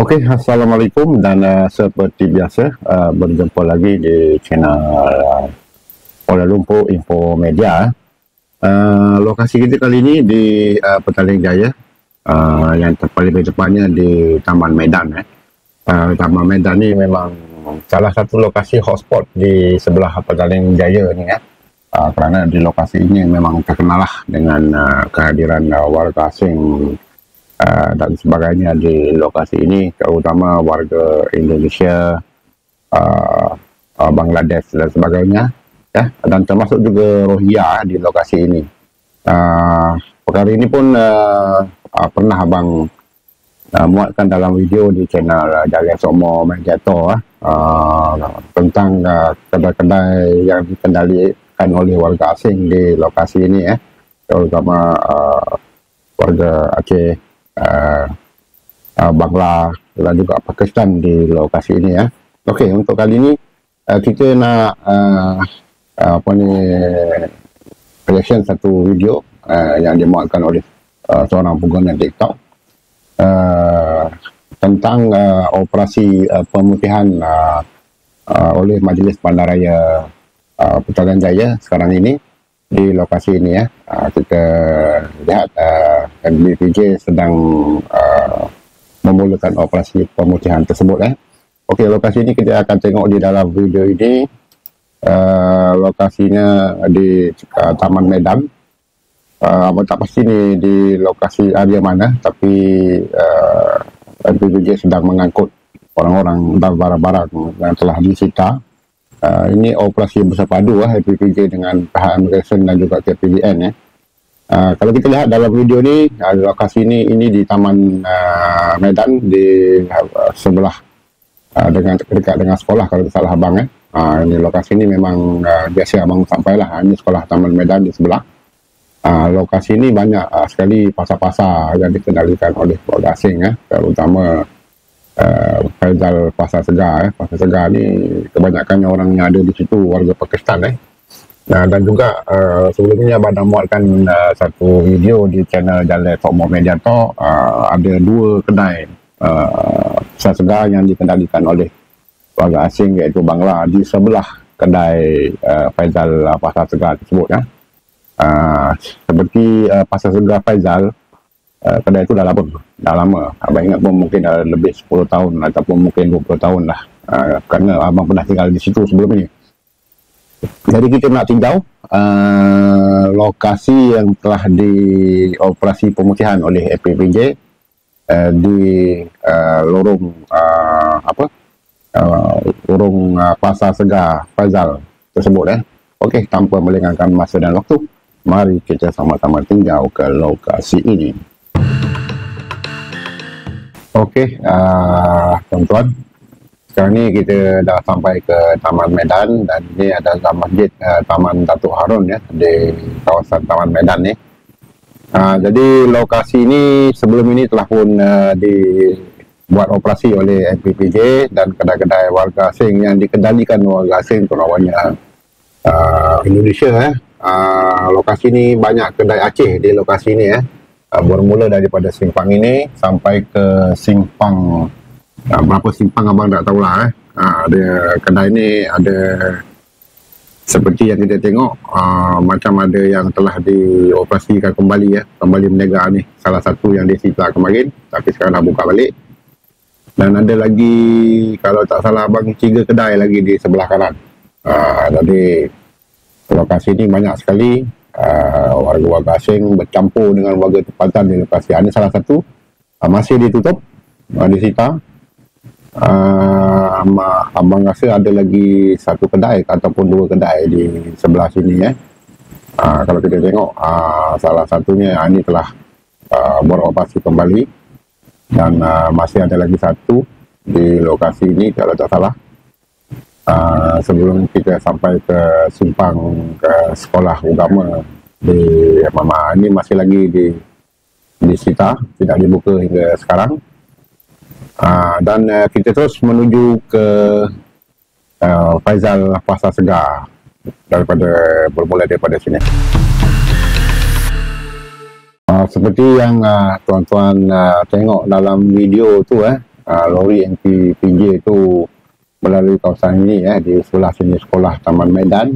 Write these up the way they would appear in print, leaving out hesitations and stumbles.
Okey, Assalamualaikum dan seperti biasa berjumpa lagi di channel Kuala Lumpur Info Media. Lokasi kita kali ini di Petaling Jaya, yang paling tepatnya di Taman Medan. Taman Medan ni memang salah satu lokasi hotspot di sebelah Petaling Jaya ni kerana di lokasi ini memang terkenal lah dengan kehadiran warga asing dan sebagainya di lokasi ini, terutama warga Indonesia, Bangladesh dan sebagainya, dan termasuk juga Rohingya di lokasi ini. Perkara ini pun pernah abang muatkan dalam video di channel Jaya Sokmo Mediator tentang kedai-kedai yang dikendalikan oleh warga asing di lokasi ini, terutama warga Aceh, Bangla dan juga Pakistan di lokasi ini. Okey, untuk kali ini kita nak reaction satu video yang dimuatkan oleh seorang pengguna TikTok tentang operasi pemutihan oleh Majlis Bandaraya Petaling Jaya sekarang ini di lokasi ini. Kita lihat MBPJ sedang memulakan operasi pemutihan tersebut. Okey, lokasi ini kita akan tengok di dalam video ini. Lokasinya di Taman Medan. Abang tak pasti ni di lokasi area mana, tapi MBPJ sedang mengangkut orang-orang dan barang-barang yang telah disita. Ini operasi bersepadu MPPJ dengan pihak Immigration dan juga KPDN. Kalau kita lihat dalam video ni, lokasi ini di Taman Medan di sebelah dekat dengan sekolah kalau tak salah abang. Ini lokasi ini memang biasa abang sampailah. Ini sekolah Taman Medan di sebelah. Lokasi ini banyak sekali pasar-pasar yang dikendalikan oleh warga asing, terutama Faizal Pasar Segar. Pasar Segar ni kebanyakannya orang yang ada di situ warga Pakistan. Dan juga sebelumnya abang dah muatkan satu video di channel Jaya Sokmo Mediator. Ada dua kedai Pasar Segar yang dikendalikan oleh warga asing, iaitu Bangla, di sebelah kedai Faizal Pasar Segar tersebut. Seperti Pasar Segar Faizal, kedai itu dah lama. Abang ingat pun mungkin dah lebih 10 tahun ataupun mungkin 20 tahun lah, kerana abang pernah tinggal di situ sebelum ini. Jadi kita nak tinjau lokasi yang telah dioperasi pemutihan oleh FPPJ di lorong Pasar Segar Faizal tersebut. Okey, tanpa melengahkan masa dan waktu, mari kita sama-sama tinjau ke lokasi ini. Okey, tuan-tuan, sekarang ni kita dah sampai ke Taman Medan dan ini adalah masjid Taman Datuk Harun di kawasan Taman Medan ni. Jadi lokasi ini sebelum ini telah pun dibuat operasi oleh MPPJ dan kedai-kedai warga asing yang dikendalikan warga asing, terutamanya Indonesia. Lokasi ini banyak kedai Aceh di lokasi ini. Bermula daripada simpang ini sampai ke simpang berapa simpang abang tak tahulah. Ada kedai ini ada seperti yang kita tengok, macam ada yang telah dioperasikan kembali kembali berniaga ni. Salah satu yang disita kemarin tapi sekarang dah buka balik. Dan ada lagi, kalau tak salah abang, 3 kedai lagi di sebelah kanan. Jadi lokasi ini banyak sekali warga-warga asing bercampur dengan warga tempatan di lokasi. Ini salah satu masih ditutup, disita. Abang rasa ada lagi satu kedai ataupun 2 kedai di sebelah sini. Kalau kita tengok, salah satunya ini telah beroperasi kembali dan masih ada lagi satu di lokasi ini kalau tak salah. Sebelum kita sampai ke simpang ke sekolah agama di Mama, ini masih lagi disita, tidak dibuka hingga sekarang. Dan kita terus menuju ke Faizal Pasar Segar bermula daripada sini. Seperti yang tuan-tuan tengok dalam video tu, lori MPPJ itu melalui kawasan ini di sebelah sini sekolah Taman Medan,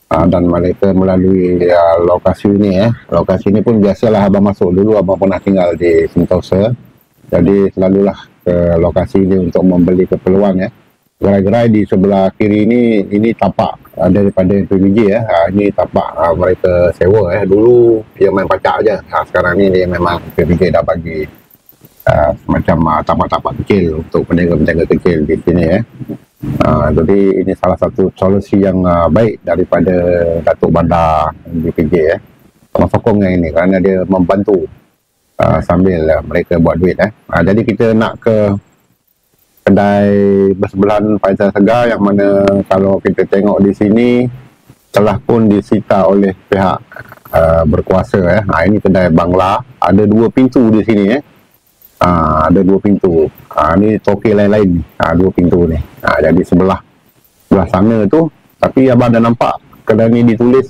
dan mereka melalui lokasi ini lokasi ini pun biasalah abang masuk. Dulu abang pernah tinggal di Sentosa, jadi selalulah ke lokasi ini untuk membeli keperluan Gerai-gerai di sebelah kiri ini tapak daripada PBJ ini tapak mereka sewa dulu dia main pacak aja. Sekarang ni dia memang PBJ dah bagi semacam tapak-tapak kecil untuk peniaga-peniaga kecil di sini jadi ini salah satu solusi yang baik daripada Datuk Bandar PBJ sokong yang ini kerana dia membantu sambil mereka buat duit jadi kita nak ke kedai bersebelahan Faizal Segar yang mana kalau kita tengok di sini telah pun disita oleh pihak berkuasa ini kedai Bangla, ada 2 pintu di sini ada 2 pintu. Ni toke lain-lain 2 pintu ni. Jadi sebelah sana tu, tapi abang dah nampak kedai ni ditulis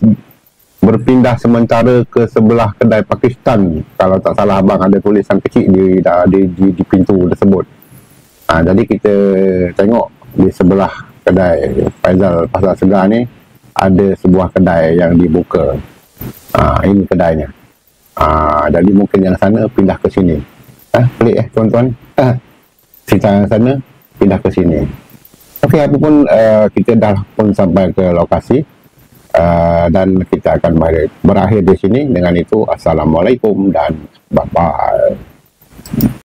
berpindah sementara ke sebelah kedai Pakistan. Kalau tak salah abang ada tulisan kecil di pintu tersebut. Jadi kita tengok di sebelah kedai Faizal Pasar Segar ni ada sebuah kedai yang dibuka. Ini kedainya. Jadi mungkin yang sana pindah ke sini. Pelik tuan-tuan. Cerita yang sana pindah ke sini. Okey, apapun kita dah pun sampai ke lokasi dan kita akan berakhir di sini. Dengan itu, Assalamualaikum dan bye-bye.